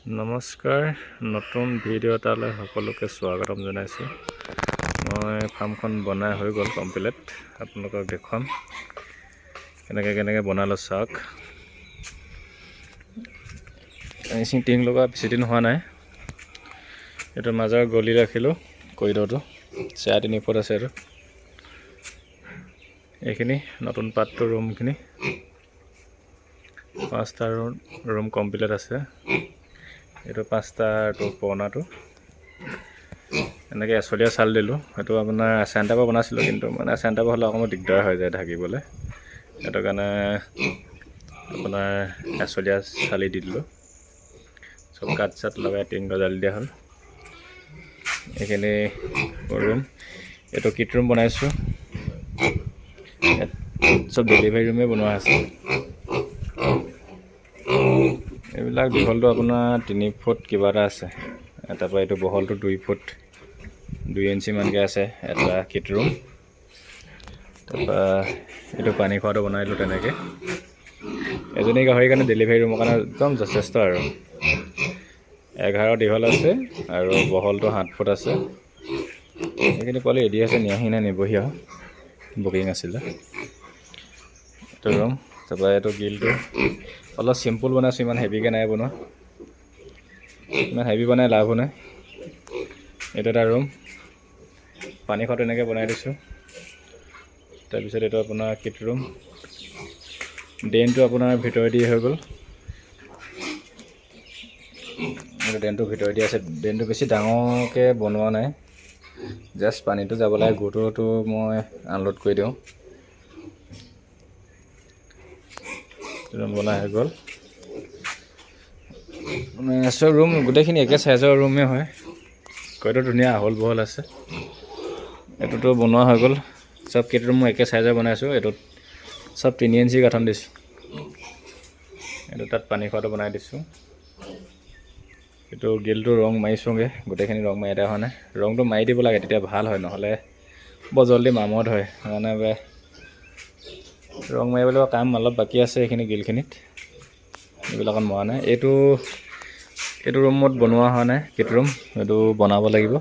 নমস্কাৰ, নতুন ভিডিঅ' এটালৈ সকলোকে স্বাগতম জনাইছোঁ। মই ফাৰ্মখন বনাই হৈ গ'ল কমপ্লিট। আপোনালোকক দেখুৱাম কেনেকৈ বনালোঁ চাওক। ফিনিচিং টিং লগা বেছি দিন হোৱা নাই। এইটো মাজৰ গলি ৰাখিলোঁ, কৰিডৰটো 3.5 ফুট আছে। এইখিনি নতুন পাতটো ৰুমখিনি 5টা ৰুম কমপ্লিট আছে। এইটো 5টাটো পুৰণাটো এনেকৈ এচলীয়া চাল দিলোঁ। সেইটো আপোনাৰ চেণ্টাৰ পৰা বনাইছিলোঁ, কিন্তু মানে চেণ্টাৰ পৰা হ'লে অকণমান দিগদাৰ হৈ যায় ঢাকিবলৈ। সেইটো কাৰণে আপোনাৰ এচলীয়া চালি দি দিলোঁ। চব কাঠ চাট লগাই টিং গজালি দিয়া হ'ল। এইখিনি ৰুম, এইটো কিট ৰুম বনাইছোঁ। চব ডেলিভাৰী ৰুমেই বনোৱা আছে। এইবিলাক দীঘলটো আপোনাৰ 3 ফুট কিবা এটা আছে। তাৰপৰা এইটো বহলটো 2 ফুট 2 ইঞ্চি মানকৈ আছে এটা কিট ৰুম। তাৰপৰা এইটো পানী খোৱাটো বনাই দিলোঁ তেনেকৈ। এজনী গাহৰিৰ কাৰণে ডেলিভাৰী ৰুমৰ কাৰণে একদম যথেষ্ট আৰু 11 দীঘল আছে আৰু বহলটো 7 ফুট আছে। এইখিনি পোৱালি ৰেডি আছে, নিয়াহি নাই, নিবহি আৰু বুকিং আছিলে। এইটো ৰুম। তাৰপৰা এইটো গিলটো অলপ চিম্পুল বনাইছোঁ, ইমান হেভিকৈ নাই বনোৱা। ইমান হেভি বনাই লাভো নাই। এইটো এটা ৰুম, পানী খোৱাটো এনেকৈ বনাই দিছোঁ। তাৰপিছত এইটো আপোনাৰ কিট ৰুম। ড্ৰেইনটো আপোনাৰ ভিতৰেদি হৈ গ'ল। এইটো ড্ৰেইনটো ভিতৰেদি আছে। ড্ৰেইনটো বেছি ডাঙৰকৈ বনোৱা নাই, জাষ্ট পানীটো যাব লাগে। গুটোটো মই আনলোড কৰি দিওঁ। ৰুম বনাই হৈ গ'ল। চব ৰুম গোটেইখিনি একে চাইজৰ ৰুমেই হয়। কৈতো ধুনীয়া আহল বহল আছে। এইটোতো বনোৱা হৈ গ'ল। চব কিট ৰুম মই একে চাইজৰ বনাইছোঁ। এইটোত চব 3 ইঞ্চি গাঁথন দিছোঁ। এইটো তাত পানী খোৱাটো বনাই দিছোঁ। এইটো গিলটো ৰং মাৰিছোঁগৈ, গোটেইখিনি ৰং মাৰি দিয়া হোৱা নাই। ৰংটো মাৰি দিব লাগে, তেতিয়া ভাল হয়, নহ'লে বৰ জল্দি মামত হয়। সেইকাৰণে ৰং মাৰিবলৈ কাম অলপ বাকী আছে। এইখিনি গিলখিনিত এইবিলাকত মৰা নাই। এইটো ৰুমত বনোৱা হোৱা নাই কিট ৰুম, এইটো বনাব লাগিব।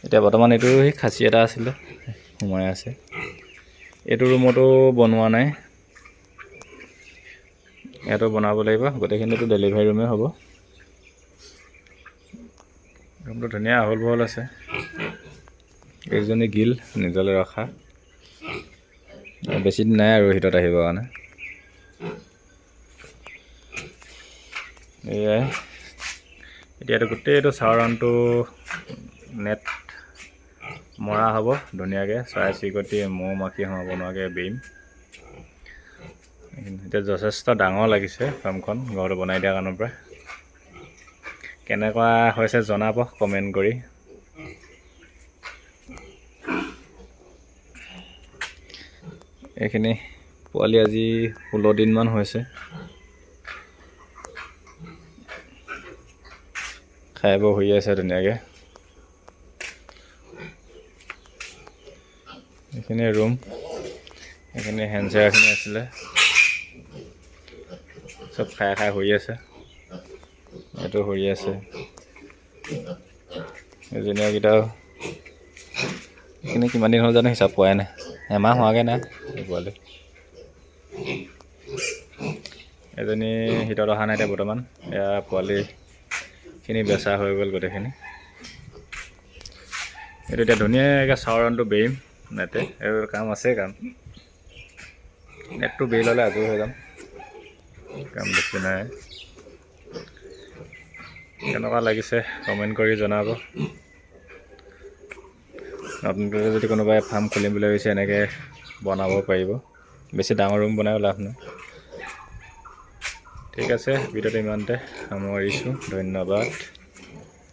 এতিয়া বৰ্তমান এইটো সেই খাচী এটা আছিলে সোমাই আছে। এইটো ৰুমতো বনোৱা নাই, ইয়াতো বনাব লাগিব। গোটেইখিনিতো ডেলিভাৰী ৰুমেই হ'ব। ৰুমটো ধুনীয়া আহল বহল আছে। এইজনী গিল নিজলৈ ৰখা, বেছি দিন নাই আৰু ভিতৰত আহিবৰ কাৰণে। এয়াই এতিয়াতো গোটেইটো চাউৰাউণ্ডটো নেট মৰা হ'ব ধুনীয়াকৈ। চৰাই চিৰিকটি মৌ মাখি সোমাব নোৱাৰাকৈ বেৰিম। এতিয়া যথেষ্ট ডাঙৰ লাগিছে ফাৰ্মখন ঘৰটো বনাই দিয়াৰ কাৰণৰ পৰা। কেনেকুৱা হৈছে জনাব কমেণ্ট কৰি। এইখিনি পোৱালি আজি 16 দিনমান হৈছে। খাই বৈ শুই আছে ধুনীয়াকৈ। এইখিনি ৰুম, এইখিনি হেণ্ডচেয়াৰখিনি আছিলে, চব খাই শুই আছে। এইটো শুই আছে। এজনীয়াকেইটাও এইখিনি কিমান দিন হ'ল জানো হিচাপ পোৱাই নাই, এমাহ হোৱাগৈ নাই পোৱালি। এজনী ভিতৰত অহা নাই এতিয়া বৰ্তমান। এয়া পোৱালিখিনি বেচা হৈ গ'ল গোটেইখিনি। এইটো এতিয়া ধুনীয়াকৈ চাউৰাউণ্ডটো বেৰিম নেটে। এইবোৰ কাম আছে, নেটটো বেৰি ল'লে আজৰি হৈ যাম, কাম বেছি নাই। কেনেকুৱা লাগিছে কমেণ্ট কৰি জনাব। নতুনকৈ যদি কোনোবাই ফাৰ্ম খুলিম বুলি ভাবিছে এনেকৈ বনাব পাৰিব। বেছি ডাঙৰ ৰুম বনায়ো লাভ নাই। ঠিক আছে, ভিডিঅ'টো ইমানতে সামৰিছোঁ। ধন্যবাদ।